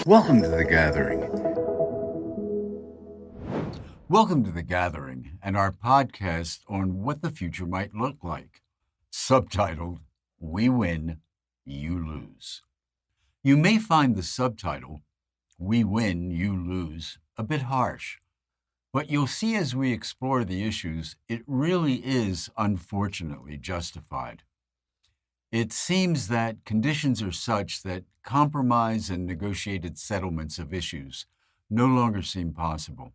Welcome to The Gathering. Welcome to The Gathering and our podcast on what the future might look like, subtitled, We Win, You Lose. You may find the subtitle, We Win, You Lose, a bit harsh, but you'll see as we explore the issues, it really is unfortunately justified. It seems that conditions are such that compromise and negotiated settlements of issues no longer seem possible.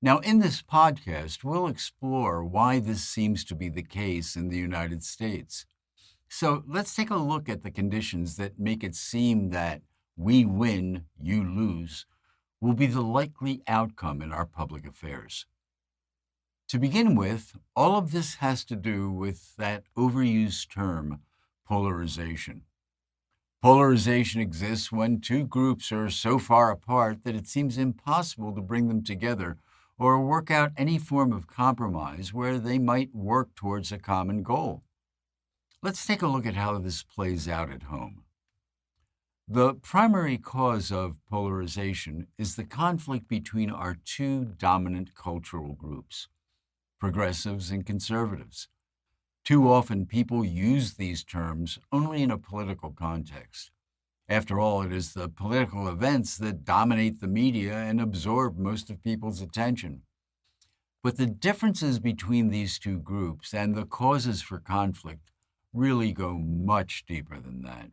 Now, in this podcast, we'll explore why this seems to be the case in the United States. So let's take a look at the conditions that make it seem that we win, you lose, will be the likely outcome in our public affairs. To begin with, all of this has to do with that overused term, polarization. Polarization exists when two groups are so far apart that it seems impossible to bring them together or work out any form of compromise where they might work towards a common goal. Let's take a look at how this plays out at home. The primary cause of polarization is the conflict between our two dominant cultural groups, progressives and conservatives. Too often, people use these terms only in a political context. After all, it is the political events that dominate the media and absorb most of people's attention. But the differences between these two groups and the causes for conflict really go much deeper than that.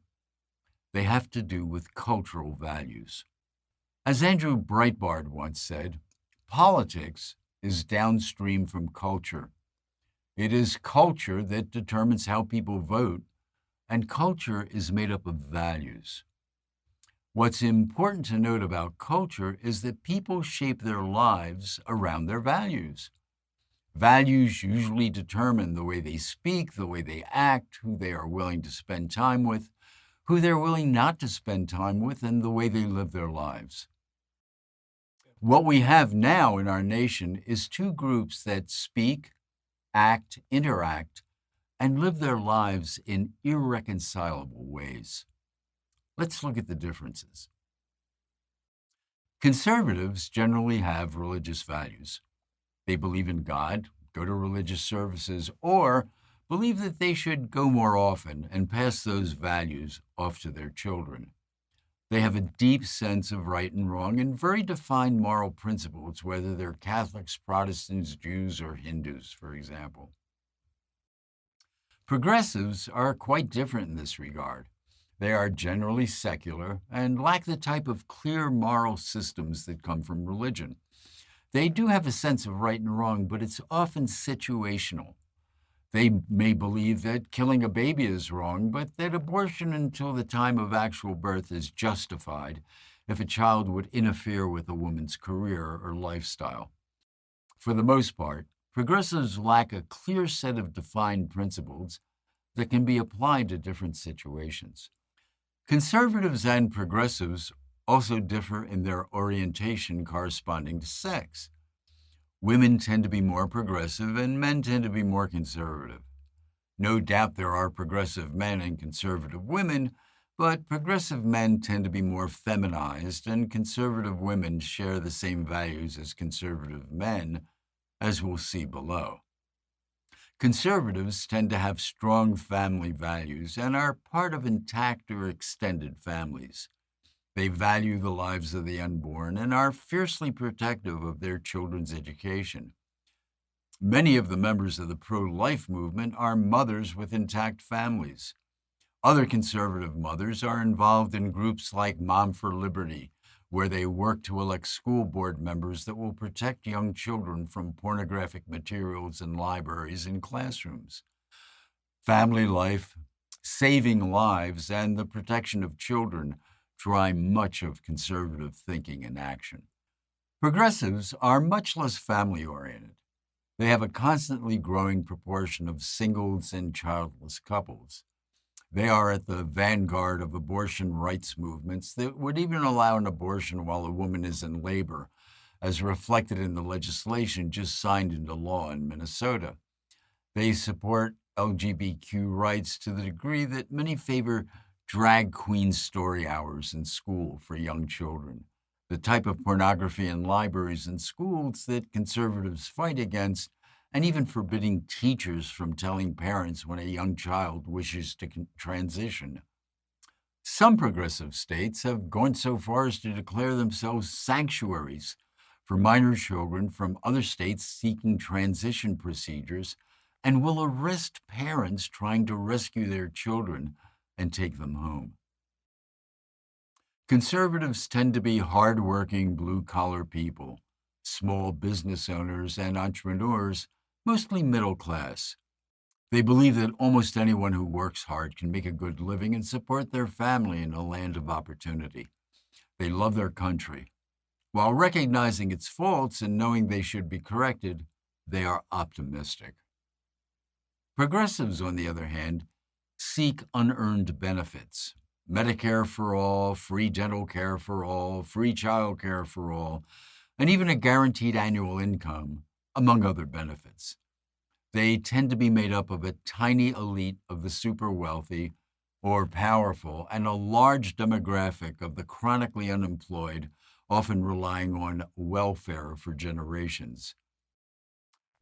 They have to do with cultural values. As Andrew Breitbart once said, politics is downstream from culture. It is culture that determines how people vote, and culture is made up of values. What's important to note about culture is that people shape their lives around their values. Values usually determine the way they speak, the way they act, who they are willing to spend time with, who they're willing not to spend time with, and the way they live their lives. What we have now in our nation is two groups that speak, act, interact, and live their lives in irreconcilable ways. Let's look at the differences. Conservatives generally have religious values. They believe in God, go to religious services, or believe that they should go more often and pass those values off to their children. They have a deep sense of right and wrong and very defined moral principles, whether they're Catholics, Protestants, Jews, or Hindus, for example. Progressives are quite different in this regard. They are generally secular and lack the type of clear moral systems that come from religion. They do have a sense of right and wrong, but it's often situational. They may believe that killing a baby is wrong, but that abortion until the time of actual birth is justified if a child would interfere with a woman's career or lifestyle. For the most part, progressives lack a clear set of defined principles that can be applied to different situations. Conservatives and progressives also differ in their orientation corresponding to sex. Women tend to be more progressive and men tend to be more conservative. No doubt there are progressive men and conservative women, but progressive men tend to be more feminized and conservative women share the same values as conservative men, as we'll see below. Conservatives tend to have strong family values and are part of intact or extended families. They value the lives of the unborn and are fiercely protective of their children's education. Many of the members of the pro-life movement are mothers with intact families. Other conservative mothers are involved in groups like Mom for Liberty, where they work to elect school board members that will protect young children from pornographic materials in libraries and classrooms. Family life, saving lives, and the protection of children drive much of conservative thinking and action. Progressives are much less family-oriented. They have a constantly growing proportion of singles and childless couples. They are at the vanguard of abortion rights movements that would even allow an abortion while a woman is in labor, as reflected in the legislation just signed into law in Minnesota. They support LGBTQ rights to the degree that many favor drag queen story hours in school for young children, the type of pornography in libraries and schools that conservatives fight against, and even forbidding teachers from telling parents when a young child wishes to transition. Some progressive states have gone so far as to declare themselves sanctuaries for minor children from other states seeking transition procedures and will arrest parents trying to rescue their children and take them home. Conservatives tend to be hardworking, blue collar people, small business owners and entrepreneurs, mostly middle class. They believe that almost anyone who works hard can make a good living and support their family in a land of opportunity. They love their country. While recognizing its faults and knowing they should be corrected, they are optimistic. Progressives, on the other hand, seek unearned benefits. Medicare for all, free dental care for all, free child care for all, and even a guaranteed annual income, among other benefits. They tend to be made up of a tiny elite of the super wealthy or powerful and a large demographic of the chronically unemployed, often relying on welfare for generations.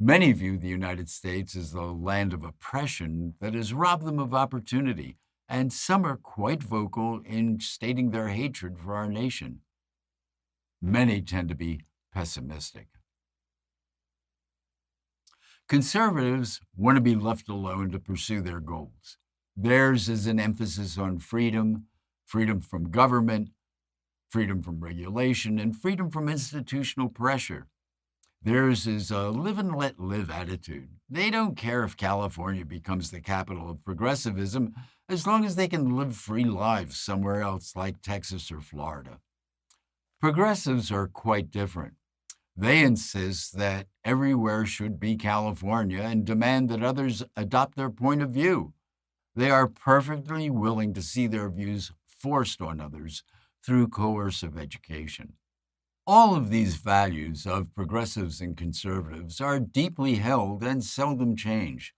Many view the United States as the land of oppression that has robbed them of opportunity, and some are quite vocal in stating their hatred for our nation. Many tend to be pessimistic. Conservatives want to be left alone to pursue their goals. Theirs is an emphasis on freedom, freedom from government, freedom from regulation, and freedom from institutional pressure. Theirs is a live and let live attitude. They don't care if California becomes the capital of progressivism as long as they can live free lives somewhere else like Texas or Florida. Progressives are quite different. They insist that everywhere should be California and demand that others adopt their point of view. They are perfectly willing to see their views forced on others through coercive education. All of these values of progressives and conservatives are deeply held and seldom change.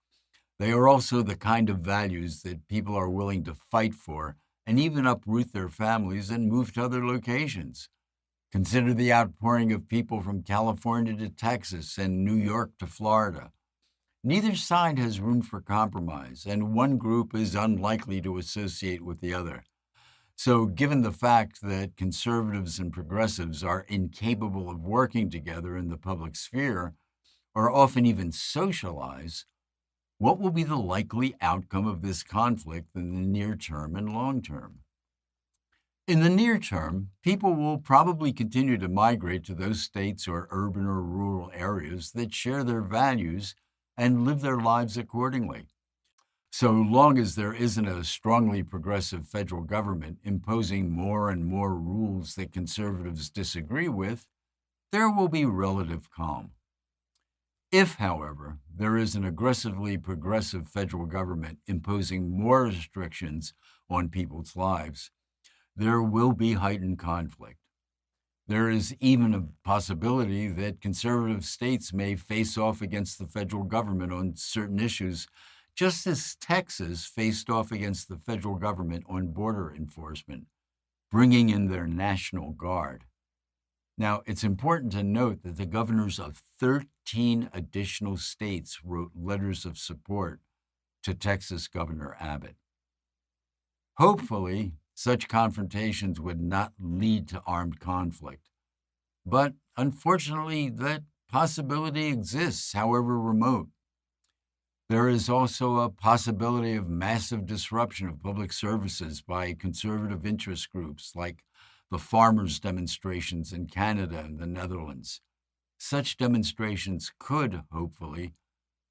They are also the kind of values that people are willing to fight for and even uproot their families and move to other locations. Consider the outpouring of people from California to Texas and New York to Florida. Neither side has room for compromise, and one group is unlikely to associate with the other. So, given the fact that conservatives and progressives are incapable of working together in the public sphere, or often even socialize, what will be the likely outcome of this conflict in the near term and long term? In the near term, people will probably continue to migrate to those states or urban or rural areas that share their values and live their lives accordingly. So long as there isn't a strongly progressive federal government imposing more and more rules that conservatives disagree with, there will be relative calm. If, however, there is an aggressively progressive federal government imposing more restrictions on people's lives, there will be heightened conflict. There is even a possibility that conservative states may face off against the federal government on certain issues, just as Texas faced off against the federal government on border enforcement, bringing in their National Guard. Now, it's important to note that the governors of 13 additional states wrote letters of support to Texas Governor Abbott. Hopefully, such confrontations would not lead to armed conflict. But unfortunately, that possibility exists, however remote. There is also a possibility of massive disruption of public services by conservative interest groups like the farmers' demonstrations in Canada and the Netherlands. Such demonstrations could, hopefully,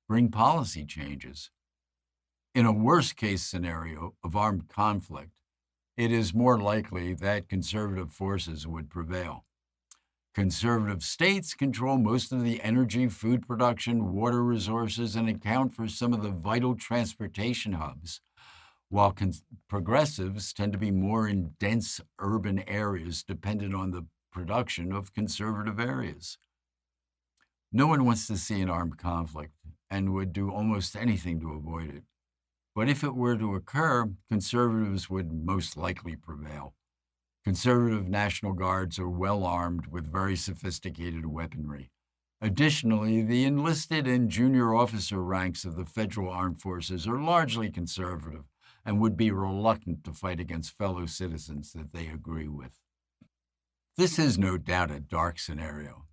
bring policy changes. In a worst-case scenario of armed conflict, it is more likely that conservative forces would prevail. Conservative states control most of the energy, food production, water resources, and account for some of the vital transportation hubs, while progressives tend to be more in dense urban areas dependent on the production of conservative areas. No one wants to see an armed conflict and would do almost anything to avoid it. But if it were to occur, conservatives would most likely prevail. Conservative National Guards are well armed with very sophisticated weaponry. Additionally, the enlisted and junior officer ranks of the federal armed forces are largely conservative and would be reluctant to fight against fellow citizens that they agree with. This is no doubt a dark scenario.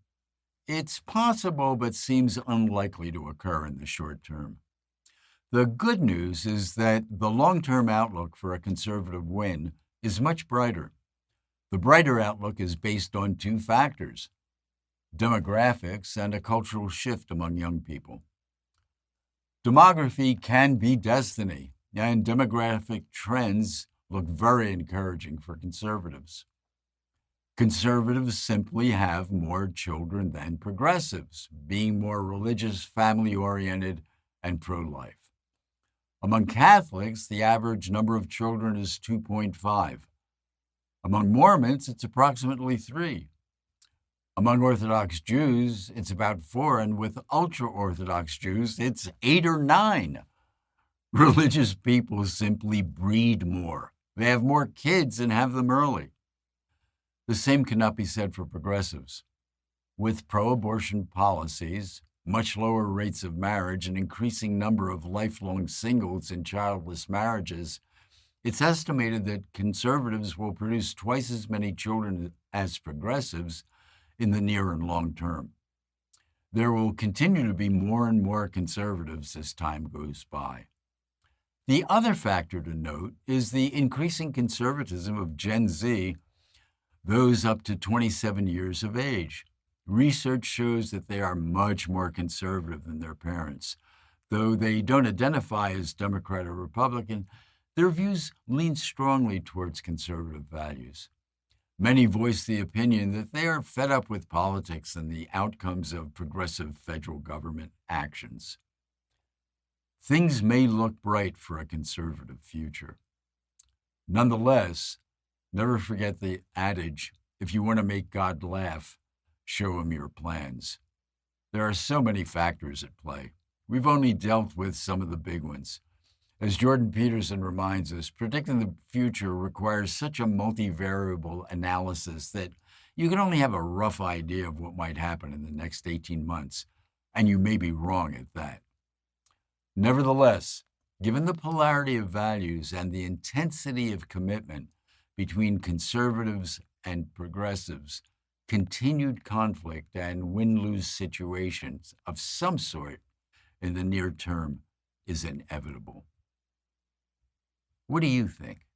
It's possible, but seems unlikely to occur in the short term. The good news is that the long-term outlook for a conservative win is much brighter. The brighter outlook is based on two factors: demographics and a cultural shift among young people. Demography can be destiny, and demographic trends look very encouraging for conservatives. Conservatives simply have more children than progressives, being more religious, family-oriented, and pro-life. Among Catholics, the average number of children is 2.5. Among Mormons, it's approximately 3. Among Orthodox Jews, it's about 4, and with ultra-Orthodox Jews, it's 8 or 9. Religious people simply breed more. They have more kids and have them early. The same cannot be said for progressives. With pro-abortion policies, much lower rates of marriage, and increasing number of lifelong singles and childless marriages, it's estimated that conservatives will produce twice as many children as progressives in the near and long term. There will continue to be more and more conservatives as time goes by. The other factor to note is the increasing conservatism of Gen Z, those up to 27 years of age. Research shows that they are much more conservative than their parents. Though they don't identify as Democrat or Republican, their views lean strongly towards conservative values. Many voice the opinion that they are fed up with politics and the outcomes of progressive federal government actions. Things may look bright for a conservative future. Nonetheless, never forget the adage, if you want to make God laugh, show him your plans. There are so many factors at play. We've only dealt with some of the big ones. As Jordan Peterson reminds us, predicting the future requires such a multivariable analysis that you can only have a rough idea of what might happen in the next 18 months, and you may be wrong at that. Nevertheless, given the polarity of values and the intensity of commitment between conservatives and progressives, continued conflict and win-lose situations of some sort in the near term is inevitable. What do you think?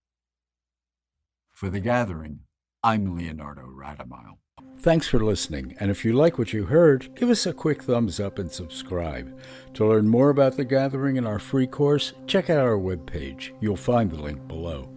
For The Gathering, I'm Leonardo Radomile. Thanks for listening, and if you like what you heard, give us a quick thumbs up and subscribe. To learn more about The Gathering and our free course, check out our webpage. You'll find the link below.